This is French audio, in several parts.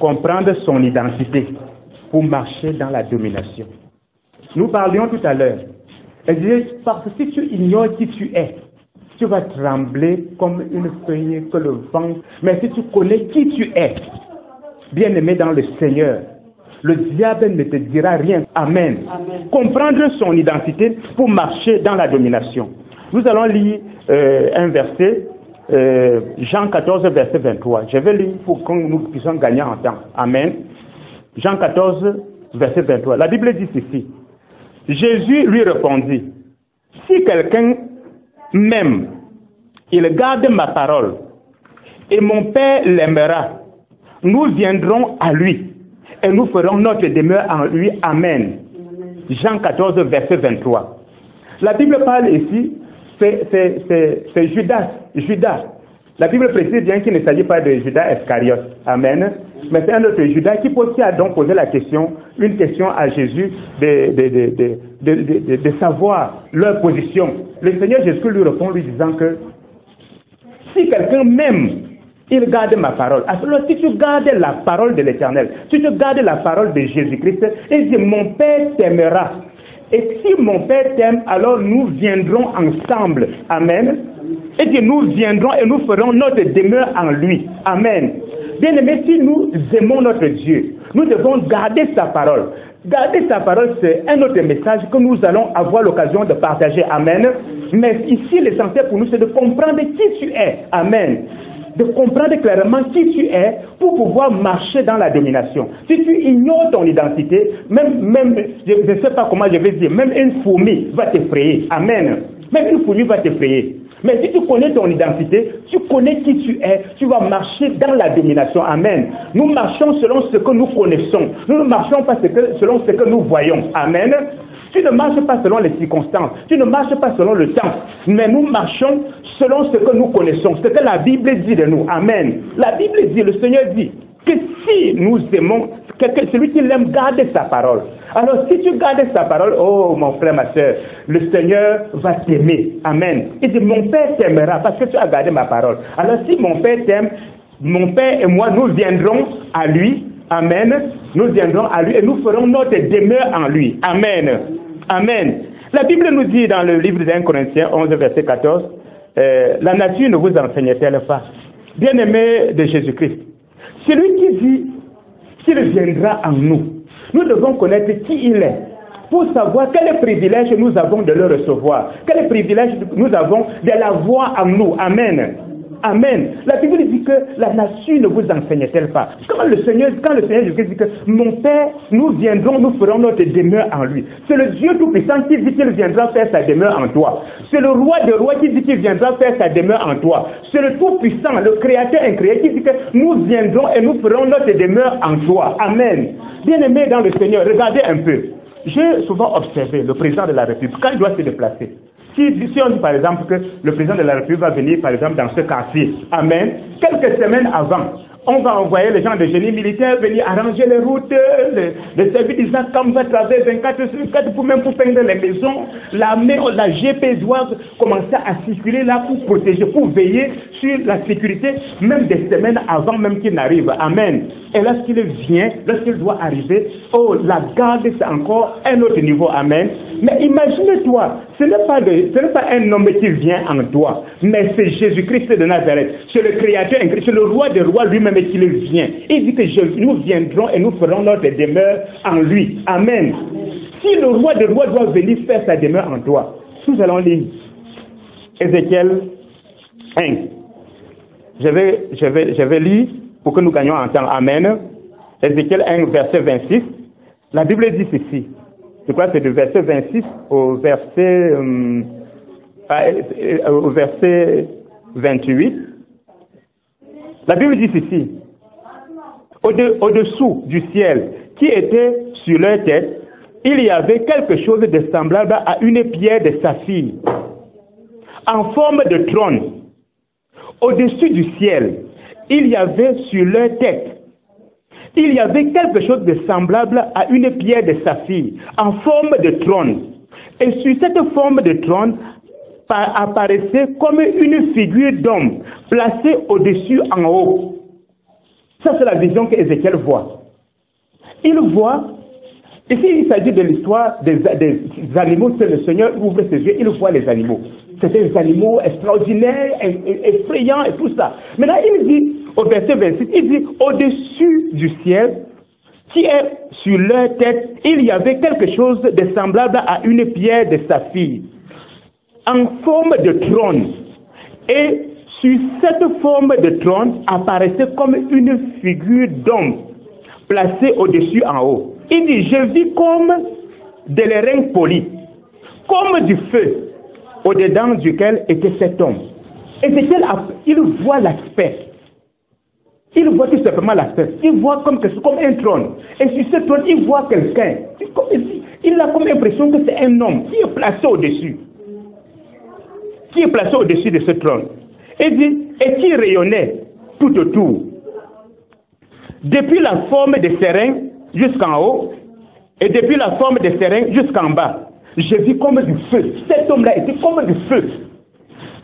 comprendre son identité pour marcher dans la domination. Nous parlions tout à l'heure. Elle disait, parce que si tu ignores qui tu es, tu vas trembler comme une feuille que le vent. Mais si tu connais qui tu es, bien-aimé dans le Seigneur, le diable ne te dira rien. Amen. Amen. Comprendre son identité pour marcher dans la domination. Nous allons lire un verset, Jean 14, verset 23. Je vais lire pour que nous puissions gagner en temps. Amen. Jean 14, verset 23. La Bible dit ceci. Jésus lui répondit, si quelqu'un m'aime, il garde ma parole, et mon Père l'aimera. Nous viendrons à lui, et nous ferons notre demeure en lui. Amen. Jean 14, verset 23. La Bible parle ici, c'est Judas. La Bible précise bien qu'il ne s'agit pas de Judas Iscariote. Amen. Mais c'est un autre Judas qui a donc posé une question à Jésus de savoir leur position. Le Seigneur Jésus lui répond lui disant que si quelqu'un m'aime, il garde ma parole. Alors si tu gardes la parole de l'Éternel, si tu gardes la parole de Jésus-Christ, il dit mon Père t'aimera. Et si mon Père t'aime, alors nous viendrons ensemble. Amen. Et que nous viendrons et nous ferons notre demeure en lui. Amen. Bien-aimés, si nous aimons notre Dieu, nous devons garder sa parole. Garder sa parole, c'est un autre message que nous allons avoir l'occasion de partager. Amen. Mais ici, l'essentiel pour nous, c'est de comprendre qui tu es. Amen. De comprendre clairement qui tu es pour pouvoir marcher dans la domination. Si tu ignores ton identité, même je ne sais pas comment je vais dire, même une fourmi va t'effrayer. Amen. Même une fourmi va t'effrayer. Mais si tu connais ton identité, tu connais qui tu es, tu vas marcher dans la domination. Amen. Nous marchons selon ce que nous connaissons. Nous ne marchons pas selon ce que nous voyons. Amen. Tu ne marches pas selon les circonstances. Tu ne marches pas selon le temps. Mais nous marchons selon ce que nous connaissons. Ce que la Bible dit de nous. Amen. La Bible dit, le Seigneur dit, que si nous aimons, celui qui l'aime garde sa parole. Alors si tu gardes sa parole, oh mon frère, ma soeur, le Seigneur va t'aimer. Amen. Il dit, mon Père t'aimera parce que tu as gardé ma parole. Alors si mon Père t'aime, mon Père et moi, nous viendrons à lui. Amen. Nous viendrons à lui et nous ferons notre demeure en lui. Amen. Amen. La Bible nous dit dans le livre d'1 Corinthiens 11, verset 14, la nature ne vous enseigne-t-elle pas, bien-aimé de Jésus-Christ, celui qui dit qu'il viendra en nous, nous devons connaître qui il est pour savoir quel privilège nous avons de le recevoir, quel privilège nous avons de l'avoir en nous. Amen. Amen. La Bible dit que la nature ne vous enseigne-t-elle pas. Quand le Seigneur Jésus dit que mon Père, nous viendrons, nous ferons notre demeure en lui. C'est le Dieu Tout-Puissant qui dit qu'il viendra faire sa demeure en toi. C'est le Roi des Rois qui dit qu'il viendra faire sa demeure en toi. C'est le Tout-Puissant, le Créateur incréé qui dit que nous viendrons et nous ferons notre demeure en toi. Amen. Bien-aimés dans le Seigneur, regardez un peu. J'ai souvent observé le président de la République, quand il doit se déplacer. Si on dit par exemple que le président de la République va venir par exemple dans ce quartier, amen, quelques semaines avant, on va envoyer les gens de génie militaire venir arranger les routes, les services d'ISACAM va travailler 24/24 pour peindre les maisons. L'armée, la GP doivent commencer à circuler là pour protéger, pour veiller sur la sécurité, même des semaines avant même qu'il n'arrive. Amen. Et lorsqu'il vient, lorsqu'il doit arriver, oh, la garde, c'est encore un autre niveau. Amen. Mais imagine-toi, ce n'est pas un homme qui vient en toi, mais c'est Jésus-Christ de Nazareth. C'est le Créateur, c'est le Roi des Rois lui-même qui le vient. Il dit que nous viendrons et nous ferons notre demeure en lui. Amen. Si le Roi des Rois doit venir faire sa demeure en toi, nous allons lire Ézéchiel 1. Je vais lire pour que nous gagnions en temps. Amen. Ézéchiel 1, verset 26. La Bible dit ceci. Je crois que c'est du verset 26 au verset 28. La Bible dit ceci. Au-dessous du ciel qui était sur leur tête, il y avait quelque chose de semblable à une pierre de saphir, en forme de trône. Au-dessus du ciel, il y avait sur leur tête, il y avait quelque chose de semblable à une pierre de saphir, en forme de trône. Et sur cette forme de trône apparaissait comme une figure d'homme placée au-dessus en haut. Ça, c'est la vision qu'Ézéchiel voit. Il voit, ici il s'agit de l'histoire des animaux, que le Seigneur ouvre ses yeux, il voit les animaux. C'est des animaux extraordinaires, effrayants et tout ça. Maintenant, il dit, au verset 26, il dit, au-dessus du ciel, qui est sur leur tête, il y avait quelque chose de semblable à une pierre de saphir, en forme de trône. Et sur cette forme de trône apparaissait comme une figure d'homme placée au-dessus en haut. Il dit, je vis comme de l'airain poli, comme du feu, au-dedans duquel était cet homme. Ézéchiel, il voit l'aspect. Il voit tout simplement l'aspect. Il voit comme un trône. Et sur ce trône, il voit quelqu'un. Il a comme l'impression que c'est un homme qui est placé au-dessus. Qui est placé au-dessus de ce trône. Et qui rayonnait tout autour. Depuis la forme des serins jusqu'en haut, et depuis la forme des serins jusqu'en bas, je vis comme du feu. Cet homme-là était comme du feu.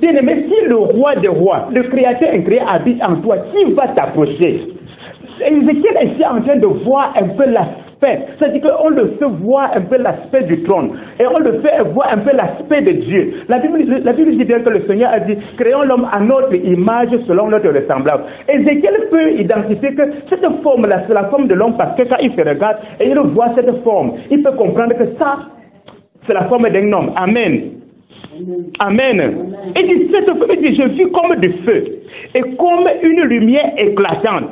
Bien-aimé, si le roi des rois, le créateur incréé habite en toi, qui va t'approcher? Ézéchiel est ici en train de voir un peu l'aspect. C'est-à-dire qu'on le fait voir un peu l'aspect du trône. Et on le fait voir un peu l'aspect de Dieu. La Bible dit bien que le Seigneur a dit, créons l'homme à notre image selon notre ressemblance. Ézéchiel peut identifier que cette forme-là, c'est la forme de l'homme parce que quand il se regarde et il voit cette forme, il peut comprendre que ça, c'est la forme d'un homme. Amen. Amen. Et dit, je vis comme du feu et comme une lumière éclatante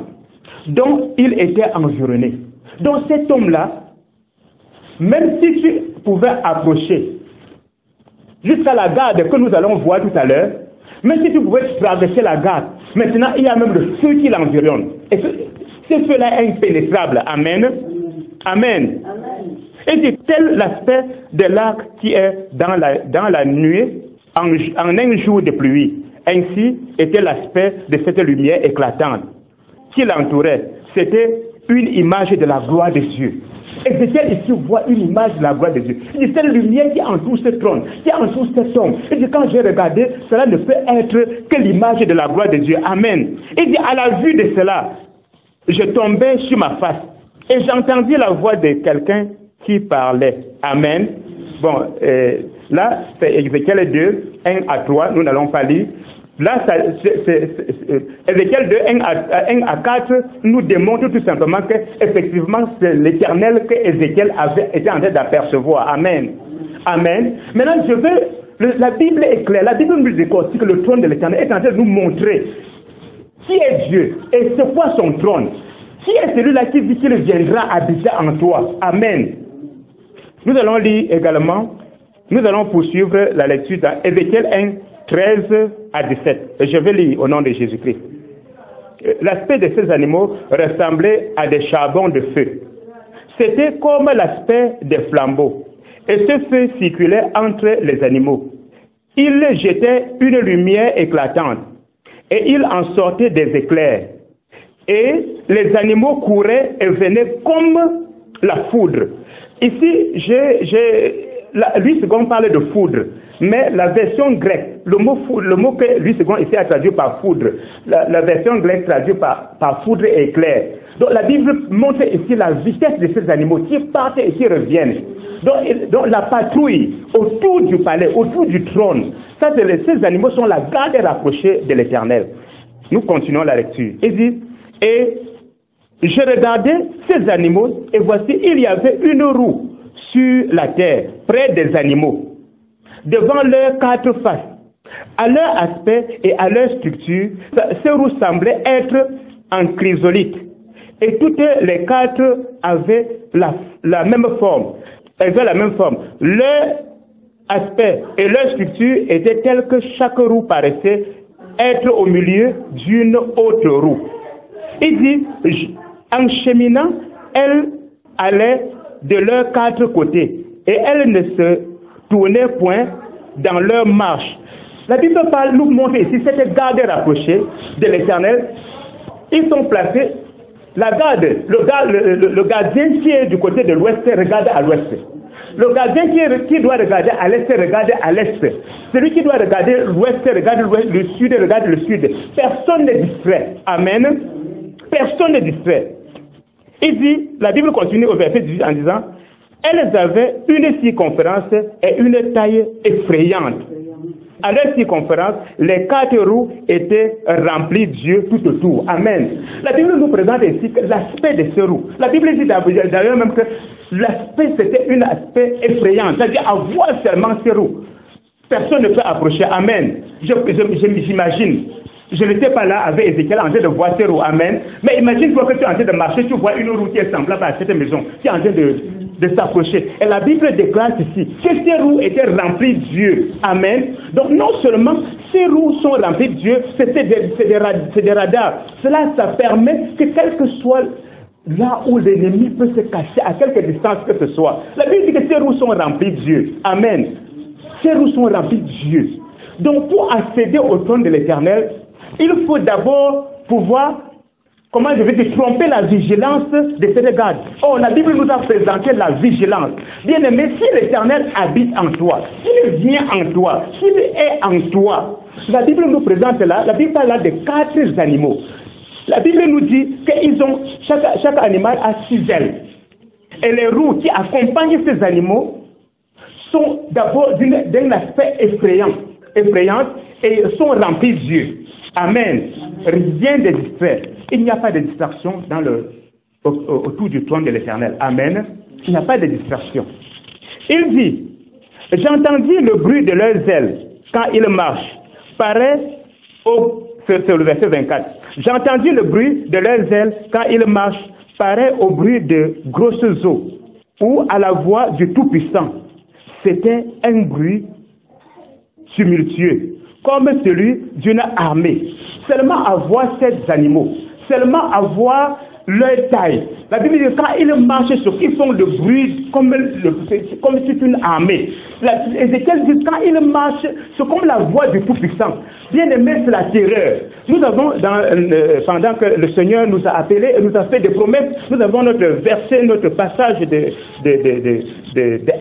dont il était environné. Donc cet homme-là, même si tu pouvais approcher jusqu'à la garde que nous allons voir tout à l'heure, même si tu pouvais traverser la garde, maintenant il y a même le feu qui l'environne. Et ce feu-là est impénétrable. Amen. Amen. Et c'est tel l'aspect de l'arc qui est dans la nuée en un jour de pluie. Ainsi était l'aspect de cette lumière éclatante qui l'entourait. C'était une image de la gloire de Dieu. Ézéchiel ici voit une image de la gloire de Dieu. Il dit, cette lumière qui entoure ce trône, qui entoure cet homme. Il dit, quand j'ai regardé, cela ne peut être que l'image de la gloire de Dieu. Amen. Il dit, à la vue de cela, je tombais sur ma face et j'entendis la voix de quelqu'un qui parlait. Amen. Bon, là, c'est Ézéchiel 2, 1 à 3, nous n'allons pas lire. Là, Ézéchiel 2, 1 à 4 nous démontre tout simplement que effectivement c'est l'Éternel que Ézéchiel avait été en train d'apercevoir. Amen. Amen. Maintenant, la Bible est claire. La Bible nous dit que le trône de l'Éternel est en train de nous montrer qui est Dieu et c'est quoi son trône. Qui est celui-là qui dit qu'il viendra habiter en toi. Amen. Nous allons lire également, nous allons poursuivre la lecture dans Ézéchiel 1, 13 à 17. Et je vais lire au nom de Jésus-Christ. L'aspect de ces animaux ressemblait à des charbons de feu. C'était comme l'aspect des flambeaux. Et ce feu circulait entre les animaux. Il jetait une lumière éclatante. Et il en sortait des éclairs. Et les animaux couraient et venaient comme la foudre. Ici, Louis II parle de foudre, mais la version grecque, le mot que Louis II ici a traduit par foudre, la version grecque traduit par foudre et éclair. Donc la Bible montre ici la vitesse de ces animaux qui partent et qui reviennent. Donc la patrouille autour du palais, autour du trône, ces animaux sont la garde rapprochée de l'Éternel. Nous continuons la lecture. Il dit, et je regardais ces animaux, et voici, il y avait une roue sur la terre, près des animaux, devant leurs quatre faces. À leur aspect et à leur structure, ces roues semblaient être en chrysolite. Et toutes les quatre avaient la même forme. Elles avaient la même forme. Leur aspect et leur structure étaient tels que chaque roue paraissait être au milieu d'une autre roue. Il dit, en cheminant, elles allaient de leurs quatre côtés et elles ne se tournaient point dans leur marche. La Bible nous montre ici cette garde rapprochée de l'Éternel. Ils sont placés, la garde, le gardien qui est du côté de l'ouest regarde à l'ouest. Le gardien qui doit regarder à l'est regarde à l'est. Celui qui doit regarder l'ouest regarde l'ouest, le sud regarde le sud. Personne n'est distrait. Amen. personne ne distrait. Il dit, la Bible continue au verset 18 en disant, elles avaient une circonférence et une taille effrayante. À leur circonférence, les 4 roues étaient remplies d'yeux tout autour. Amen. La Bible nous présente ici l'aspect de ces roues. La Bible dit d'ailleurs même que l'aspect, c'était un aspect effrayant. C'est-à-dire, à voir seulement ces roues, personne ne peut approcher. Amen. J'imagine. Je n'étais pas là avec Ézéchiel en train de voir ces roues. Amen. Mais imagine-toi que tu es en train de marcher, tu vois une roue qui est semblable à cette maison, qui est en train de s'approcher. Et la Bible déclare ici que ces roues étaient remplies d'yeux. Amen. Donc non seulement ces roues sont remplies d'yeux, c'est des radars. Cela, ça permet que quel que soit là où l'ennemi peut se cacher, à quelque distance que ce soit. La Bible dit que ces roues sont remplies d'yeux. Amen. Ces roues sont remplies d'yeux. Donc pour accéder au trône de l'Éternel, il faut d'abord pouvoir, comment je vais dire, tromper la vigilance de ces gardes. Oh, la Bible nous a présenté la vigilance. Bien aimé, si l'Éternel habite en toi, s'il vient en toi, s'il est en toi, la Bible nous présente là, la Bible parle là de 4 animaux. La Bible nous dit qu'ils ont, chaque animal a 6 ailes. Et les roues qui accompagnent ces animaux sont d'abord d'un aspect effrayant et sont remplies d'yeux. Amen. Rien de distrait. Il n'y a pas de distraction autour du trône de l'Éternel. Amen. Il n'y a pas de distraction. Il dit, j'entendis le bruit de leurs ailes quand ils marchent. C'est le verset 24. J'entendis le bruit de leurs ailes quand ils marchent, pareil au bruit de grosses eaux, ou à la voix du Tout-Puissant. C'était un bruit tumultueux, comme celui d'une armée. Seulement à voir ces animaux, seulement à voir leur taille. La Bible dit quand ils marchent, ils font le bruit comme si c'était une armée. Ézéchiel dit quand ils marchent, c'est comme la voix du Tout-Puissant. Bien aimé, c'est la terreur. Nous avons, pendant que le Seigneur nous a appelés et nous a fait des promesses, nous avons notre verset, notre passage de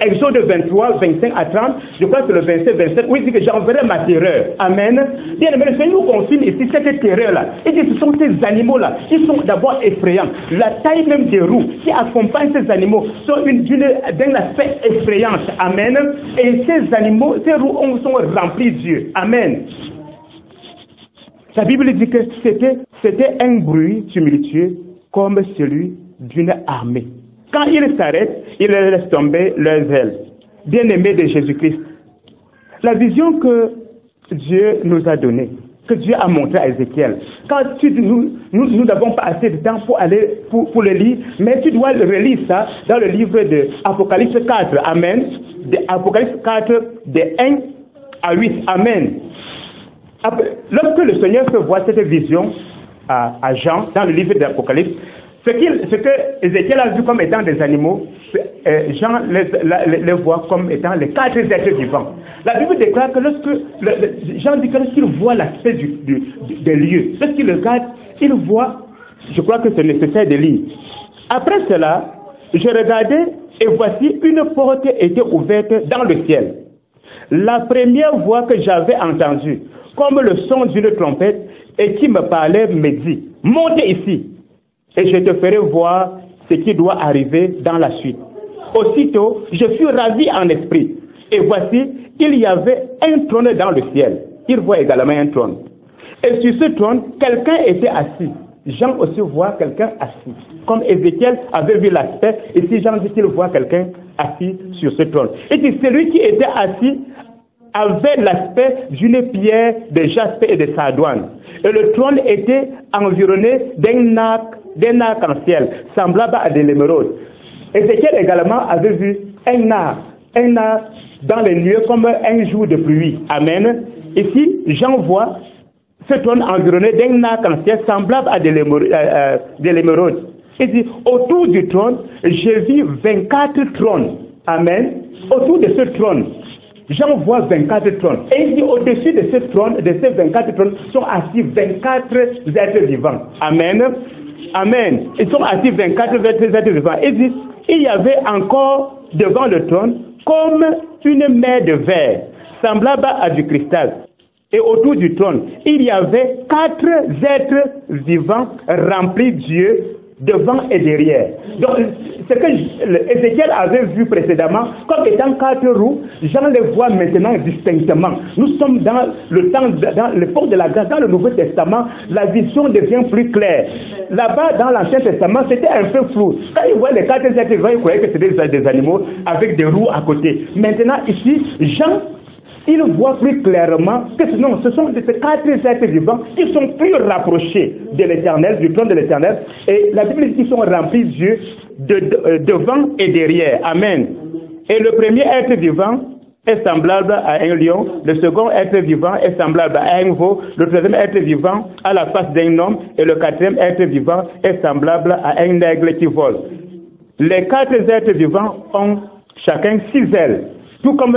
Exode 23, 25 à 30. Je crois que le verset 27, où il dit que j'enverrai ma terreur. Amen. Bien aimé, le Seigneur nous confirme ici cette terreur-là. Il dit que ce sont ces animaux-là. Ils sont d'abord effrayants. La taille même des roues qui accompagnent ces animaux sont d'un aspect effrayant. Amen. Et ces animaux, ces roues sont remplies d'yeux. Amen. La Bible dit que c'était un bruit tumultueux comme celui d'une armée. Quand ils s'arrêtent, ils laissent tomber leurs ailes. Bien-aimés de Jésus-Christ, la vision que Dieu nous a donnée, que Dieu a montrée à Ézéchiel, quand nous n'avons pas assez de temps pour le lire, mais tu dois relire ça dans le livre de Apocalypse 4. Amen. De Apocalypse 4, de 1 à 8. Amen. Lorsque le Seigneur fait voir cette vision à Jean dans le livre d'Apocalypse, ce que Ézéchiel a vu comme étant des animaux, Jean les voit comme étant les 4 êtres vivants. La Bible déclare que Jean dit que lorsqu'il voit l'aspect des lieux, lorsqu'il regarde, il voit, je crois que c'est nécessaire de lire. Après cela, je regardais et voici une porte était ouverte dans le ciel. La première voix que j'avais entendue, comme le son d'une trompette, et qui me parlait, me dit, monte ici, et je te ferai voir ce qui doit arriver dans la suite. Aussitôt, je fus ravi en esprit, et voici, il y avait un trône dans le ciel. Il voit également un trône. Et sur ce trône, quelqu'un était assis. Jean aussi voit quelqu'un assis. Comme Ézéchiel avait vu l'aspect, ici Jean dit qu'il voit quelqu'un assis sur ce trône. Et c'est celui qui était assis avait l'aspect d'une pierre de jaspe et de sardoine. Et le trône était environné d'un arc-en-ciel, semblable à de l'émeraude. Ézéchiel également avait vu un arc dans les lieux comme un jour de pluie. Amen. Ici, Jean voit ce trône environné d'un arc-en-ciel semblable à de l'émeraude. Il dit, autour du trône, j'ai vu 24 trônes. Amen. Autour de ce trône, Jean voit 24 trônes. Et il dit, au-dessus de ces trônes, de ces 24 trônes, sont assis 24 êtres vivants. Amen. Amen. Ils sont assis 24 êtres vivants. Il dit, il y avait encore devant le trône comme une mer de verre, semblable à du cristal. et autour du trône, il y avait 4 êtres vivants remplis de Dieu devant et derrière. Donc, ce que Ézéchiel avait vu précédemment comme étant 4 roues, Jean les voit maintenant distinctement. Nous sommes dans le temps, dans l'époque de la grâce, dans le Nouveau Testament, la vision devient plus claire. Là-bas, dans l'Ancien Testament, c'était un peu flou. Quand ils voient les 4 êtres vivants, ils croyaient que c'était des animaux avec des roues à côté. Maintenant, ici, Jean, il voit plus clairement que non, ce sont ces 4 êtres vivants qui sont plus rapprochés de l'Éternel, du trône de l'Éternel, et la Bible dit qu'ils sont remplis de Dieu devant et derrière. Amen. Et le premier être vivant est semblable à un lion, le second être vivant est semblable à un veau, le troisième être vivant à la face d'un homme, et le quatrième être vivant est semblable à un aigle qui vole. Les 4 êtres vivants ont chacun 6 ailes. Tout comme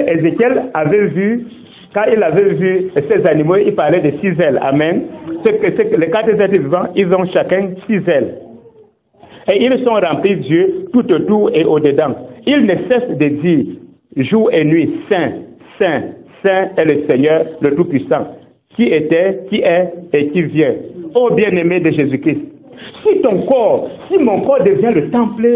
Ézéchiel avait vu, quand il avait vu ces animaux, il parlait de 6 ailes. Amen. Les 4 êtres vivants, ils ont chacun 6 ailes. Et ils sont remplis de Dieu tout autour et au-dedans. Ils ne cessent de dire, jour et nuit, Saint, Saint, Saint est le Seigneur, le Tout-Puissant, qui était, qui est et qui vient. Ô bien-aimé de Jésus-Christ, si ton corps, si mon corps devient le temple,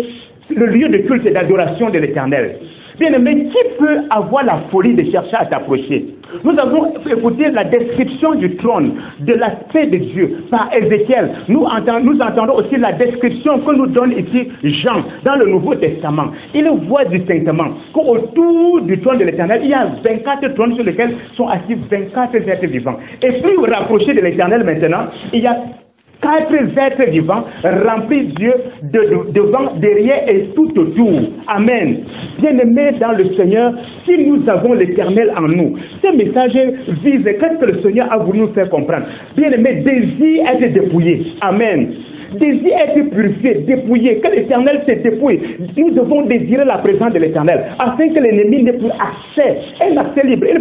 le lieu de culte et d'adoration de l'Éternel, bien-aimé, qui peut avoir la folie de chercher à t'approcher? Nous avons écouté la description du trône, de l'aspect de Dieu par Ézéchiel. Nous entendons aussi la description que nous donne ici Jean dans le Nouveau Testament. Il voit distinctement qu'autour du trône de l'Éternel, il y a 24 trônes sur lesquels sont assis 24 êtres vivants. Et plus rapproché de l'Éternel maintenant, il y a 4 êtres vivants remplis de Dieu devant, derrière et tout autour. Amen. Bien-aimés dans le Seigneur, si nous avons l'Éternel en nous, ce message vise, qu'est-ce que le Seigneur a voulu nous faire comprendre? Bien-aimés, désire être dépouillé. Amen. Désire être purifié, dépouillé, que l'Éternel se dépouille. Nous devons désirer la présence de l'Éternel, afin que l'ennemi n'ait plus accès, un accès libre. Il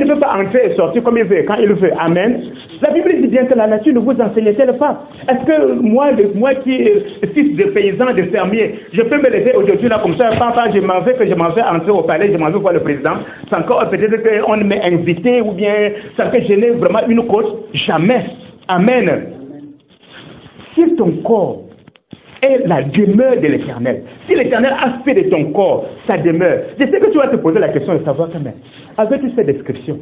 ne peut pas entrer et sortir comme il veut, quand il veut. Amen. La Bible dit bien que la nature ne vous enseigne-t-elle pas? Est-ce que moi qui est fils de paysan, de fermier, je peux me lever aujourd'hui là comme ça, papa, je m'en vais entrer au palais, je m'en vais voir le président, sans que peut-être qu'on m'ait invité ou bien sans que je n'ai vraiment une côte? Jamais. Amen. Si ton corps est la demeure de l'Éternel, si l'Éternel a fait de ton corps sa demeure, je sais que tu vas te poser la question de savoir quand même, avec-tu cette description?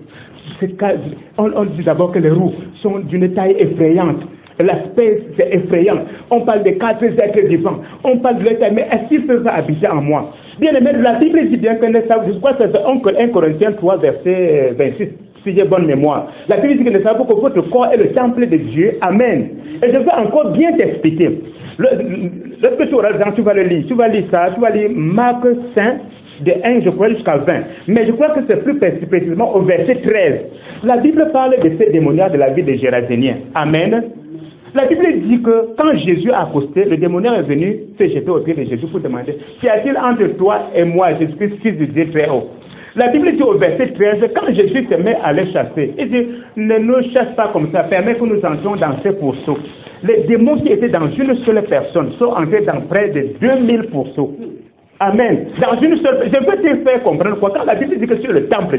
On dit d'abord que les roues sont d'une taille effrayante. L'aspect c'est effrayant. On parle des 4 êtres vivants. On parle de l'Éternel, mais est-ce qu'il peut habiter en moi? Bien aimé, la Bible dit bien que je crois que c'est 1 Corinthiens 3, verset 26. Si j'ai bonne mémoire. La Bible dit que ne savez pas que votre corps est le temple de Dieu. Amen. Et je vais encore bien t'expliquer. Lorsque tu auras le temps, tu vas le lire. Tu vas lire ça. Tu vas lire Marc 5, de 1, je crois, jusqu'à 20. Mais je crois que c'est plus précisément au verset 13. La Bible parle de ces démoniaques de la vie des Géraséniens. Amen. La Bible dit que quand Jésus a accosté, le démoniaque est venu se jeter au pied de Jésus pour demander, qu'y a-t-il entre toi et moi, Jésus-Christ, fils de Dieu très haut? La Bible dit au verset 13, quand Jésus se met à les chasser, il dit, ne nous chasse pas comme ça, permets que nous entrions dans ces pourceaux. Les démons qui étaient dans une seule personne sont entrés dans près de 2000 pourceaux. Amen. Dans une seule, je peux te faire comprendre quoi. Quand la Bible dit que sur le temple,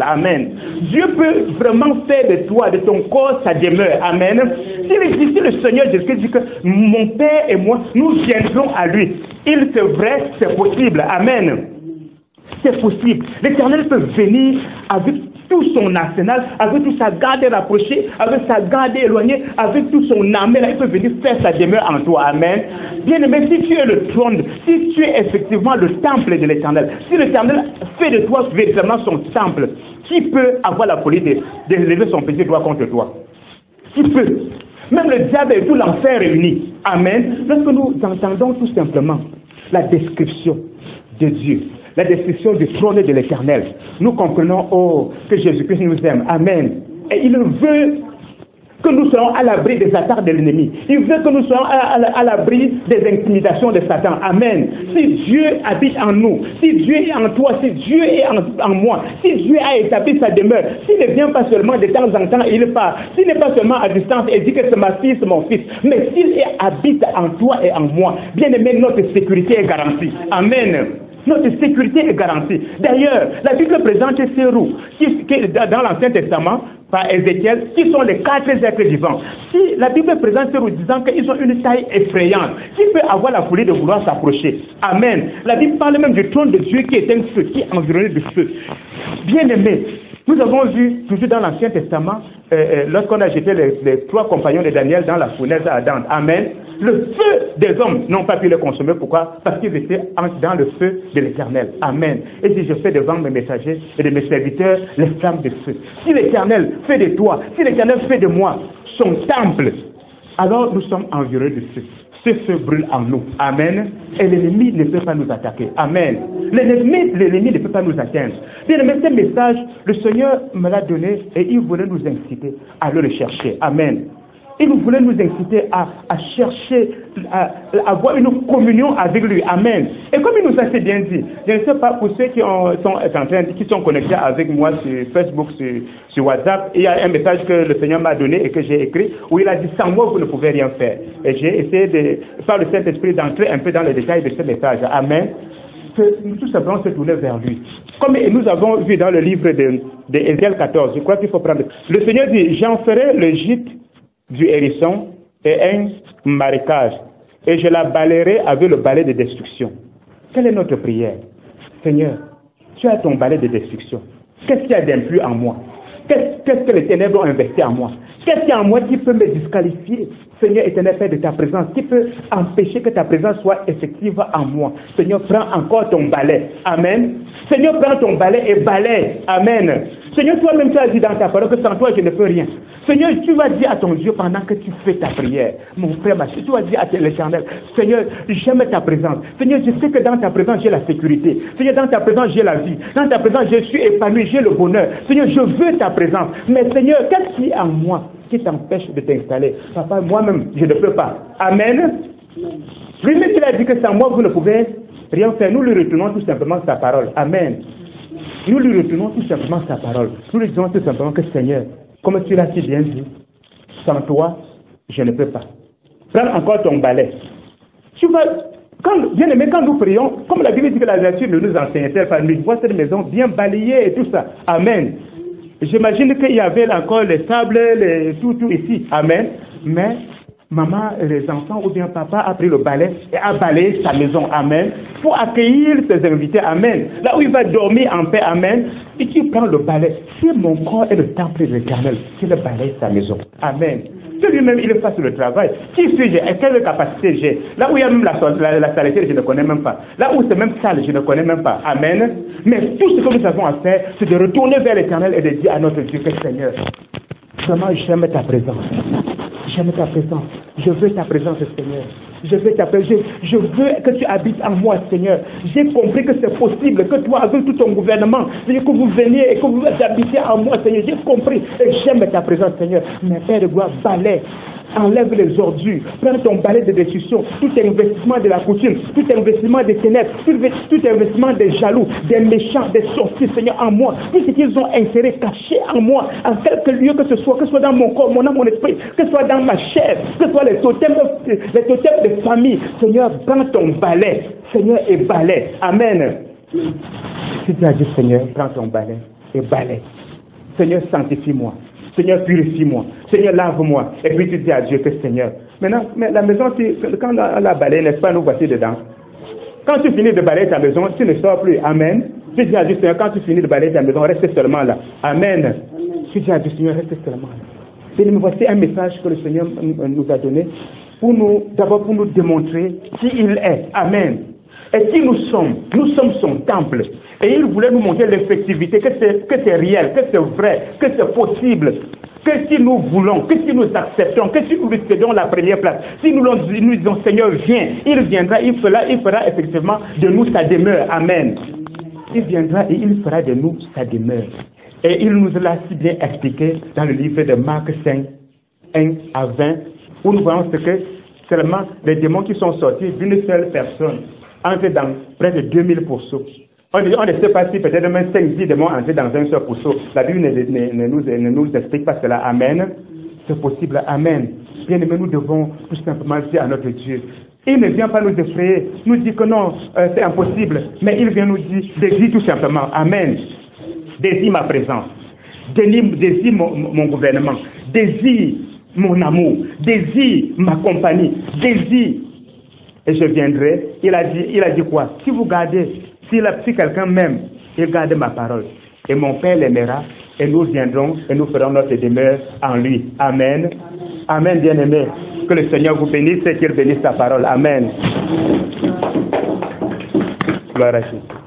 amen. Dieu peut vraiment faire de toi, de ton corps, sa demeure. Amen. Si le Seigneur Jésus dit que mon Père et moi, nous viendrons à lui. Il c'est vrai, c'est possible. Amen. C'est possible. L'Éternel peut venir avec tout son arsenal, avec toute sa garde rapprochée, avec sa garde éloignée, avec tout son armée, là, il peut venir faire sa demeure en toi. Amen. Bien aimé, si tu es le trône, si tu es effectivement le temple de l'Éternel, si l'Éternel fait de toi véritablement son temple, qui peut avoir la folie de lever son petit doigt contre toi? Qui peut? Même le diable et tout l'enfer réunis. Amen. Lorsque nous entendons tout simplement la description de Dieu, la description du trône de l'Éternel, nous comprenons, que Jésus-Christ nous aime. Amen. Et il veut que nous soyons à l'abri des attaques de l'ennemi. Il veut que nous soyons à l'abri des intimidations de Satan. Amen. Si Dieu habite en nous, si Dieu est en toi, si Dieu est en moi, si Dieu a établi sa demeure, s'il ne vient pas seulement de temps en temps et il part, s'il n'est pas seulement à distance et dit que c'est ma fille, c'est mon fils, mais s'il habite en toi et en moi, bien aimé, notre sécurité est garantie. Amen. Notre sécurité est garantie. D'ailleurs, la Bible présente ces roues dans l'Ancien Testament, par Ézéchiel, qui sont les 4 êtres vivants. Si la Bible présente ces roues disant qu'ils ont une taille effrayante, qui peut avoir la folie de vouloir s'approcher. Amen. La Bible parle même du trône de Dieu qui est un feu, qui est environné de feu. Bien-aimés, nous avons vu, toujours dans l'Ancien Testament, lorsqu'on a jeté les 3 compagnons de Daniel dans la fournaise ardente. Amen. Le feu des hommes n'ont pas pu les consommer. Pourquoi? Parce qu'ils étaient dans le feu de l'Éternel. Amen. Et si je fais devant mes messagers et de mes serviteurs les flammes de feu. Si l'Éternel fait de toi, si l'Éternel fait de moi son temple, alors nous sommes environnés de feu. Ce feu brûle en nous. Amen. Et l'ennemi ne peut pas nous attaquer. Amen. L'ennemi ne peut pas nous atteindre. Bien aimé, ce message, le Seigneur me l'a donné et il voulait nous inciter à le rechercher. Amen. Il voulait nous inciter à chercher, à avoir une communion avec lui. Amen. Et comme il nous a assez bien dit, je ne sais pas pour ceux qui sont connectés avec moi sur Facebook, sur WhatsApp, il y a un message que le Seigneur m'a donné et que j'ai écrit où il a dit « Sans moi, vous ne pouvez rien faire ». Et j'ai essayé par le Saint-Esprit d'entrer un peu dans les détails de ce message. Amen. Tout simplement se tourner vers lui. Comme nous avons vu dans le livre d'Ézéchiel 14, je crois qu'il faut prendre. Le Seigneur dit « J'en ferai le gîte du hérisson et un marécage, et je la balayerai avec le balai de destruction. » Quelle est notre prière? Seigneur, tu as ton balai de destruction. Qu'est-ce qu'il y a d'impur en moi? Qu'est-ce que les ténèbres ont investi en moi? Qu'est-ce qu'il y a en moi qui peut me disqualifier, Seigneur éternel Père, de ta présence, qui peut empêcher que ta présence soit effective en moi? Seigneur, prends encore ton balai. Amen. Seigneur, prends ton balai et balaye. Amen. Seigneur, toi-même, tu as dit dans ta parole que sans toi, je ne peux rien. Seigneur, tu vas dire à ton Dieu pendant que tu fais ta prière, mon frère, ma soeur, tu vas dire à l'Éternel, Seigneur, j'aime ta présence. Seigneur, je sais que dans ta présence, j'ai la sécurité. Seigneur, dans ta présence, j'ai la vie. Dans ta présence, je suis épanoui, j'ai le bonheur. Seigneur, je veux ta présence. Mais Seigneur, qu'est-ce qui est en moi qui t'empêche de t'installer? Papa, moi-même, je ne peux pas. Amen. Lui-même, il a dit que sans moi, vous ne pouvez rien faire. Nous lui retournons tout simplement sa parole. Amen. Nous lui retournons tout simplement sa parole. Nous lui disons tout simplement que Seigneur, comme tu l'as si bien dit, sans toi, je ne peux pas. Prends encore ton balai. Tu vas, bien aimé, quand nous prions, comme la Bible dit que la nature ne nous enseigne-t-elle pas, nous voit cette maison bien balayée et tout ça. Amen. J'imagine qu'il y avait encore les tables, tout ici. Amen. Mais maman et les enfants ou bien papa a pris le balai et a balayé sa maison. Amen. Pour accueillir ses invités. Amen. Là où il va dormir en paix. Amen. Et tu prends le balai. Si mon corps est le temple de l'Éternel, tu le balaye sa maison. Amen. Que lui-même, il fasse le travail. Qui suis-je? Quelle capacité j'ai? Là où il y a même la saleté, je ne connais même pas. Là où c'est même sale, je ne connais même pas. Amen. Mais tout ce que nous avons à faire, c'est de retourner vers l'Éternel et de dire à notre Dieu que Seigneur, vraiment j'aime ta présence. J'aime ta présence. Je veux ta présence, Seigneur. Je veux ta présence. Je veux que tu habites en moi, Seigneur. J'ai compris que c'est possible que toi, avec tout ton gouvernement, Seigneur, que vous veniez et que vous habitez en moi, Seigneur. J'ai compris et j'aime ta présence, Seigneur. Mais Père de gloire, balaie. Enlève les ordures, prends ton balai de destruction, tout investissement de la coutume, tout investissement des ténèbres, tout investissement des jaloux, des méchants, des sorciers, Seigneur, en moi, tout ce qu'ils ont inséré, caché en moi, en quelque lieu que ce soit dans mon corps, mon âme, mon esprit, que ce soit dans ma chair, que ce soit les totems de famille, Seigneur, prends ton balai, Seigneur, et balai. Amen. Si tu as dit, Seigneur, prends ton balai et balai. Seigneur, sanctifie-moi. Seigneur, purifie-moi. Seigneur, lave-moi. Et puis tu dis à Dieu que Seigneur. Maintenant, mais la maison, quand on la balaye, n'est-ce pas, nous voici dedans. Quand tu finis de balayer ta maison, tu ne sors plus. Amen. Tu dis à Dieu, Seigneur, quand tu finis de balayer ta maison, reste seulement là. Amen. Tu dis à Dieu, Seigneur, reste seulement là. Et voici un message que le Seigneur nous a donné d'abord pour nous démontrer qui il est. Amen. Et qui nous sommes. Nous sommes son temple. Et il voulait nous montrer l'effectivité, que c'est réel, que c'est vrai, que c'est possible. Que si nous voulons, que si nous acceptons, que si nous lui cédons la première place, si nous disons Seigneur, viens, il viendra, il fera effectivement de nous sa demeure. Amen. Il viendra et il fera de nous sa demeure. Et il nous l'a si bien expliqué dans le livre de Marc 5, 1 à 20, où nous voyons ce que seulement les démons qui sont sortis d'une seule personne entrent dans près de 2000 pourceaux. On ne sait pas si peut-être même 5-10 démons entrés dans un seul pourceau. La Bible ne nous explique pas cela. Amen. C'est possible. Amen. Bien aimé, nous devons tout simplement dire à notre Dieu, Il ne vient pas nous effrayer, nous dit que non, c'est impossible, mais il vient nous dire, désire tout simplement, amen, désire ma présence, désire mon gouvernement, désire mon amour, désire ma compagnie, désire, et je viendrai. Il a dit quoi? Si vous gardez, si quelqu'un m'aime, il garde ma parole, et mon Père l'aimera, et nous viendrons et nous ferons notre demeure en lui. Amen. Amen, bien-aimés. Que le Seigneur vous bénisse et qu'il bénisse sa parole. Amen. Gloire à Dieu.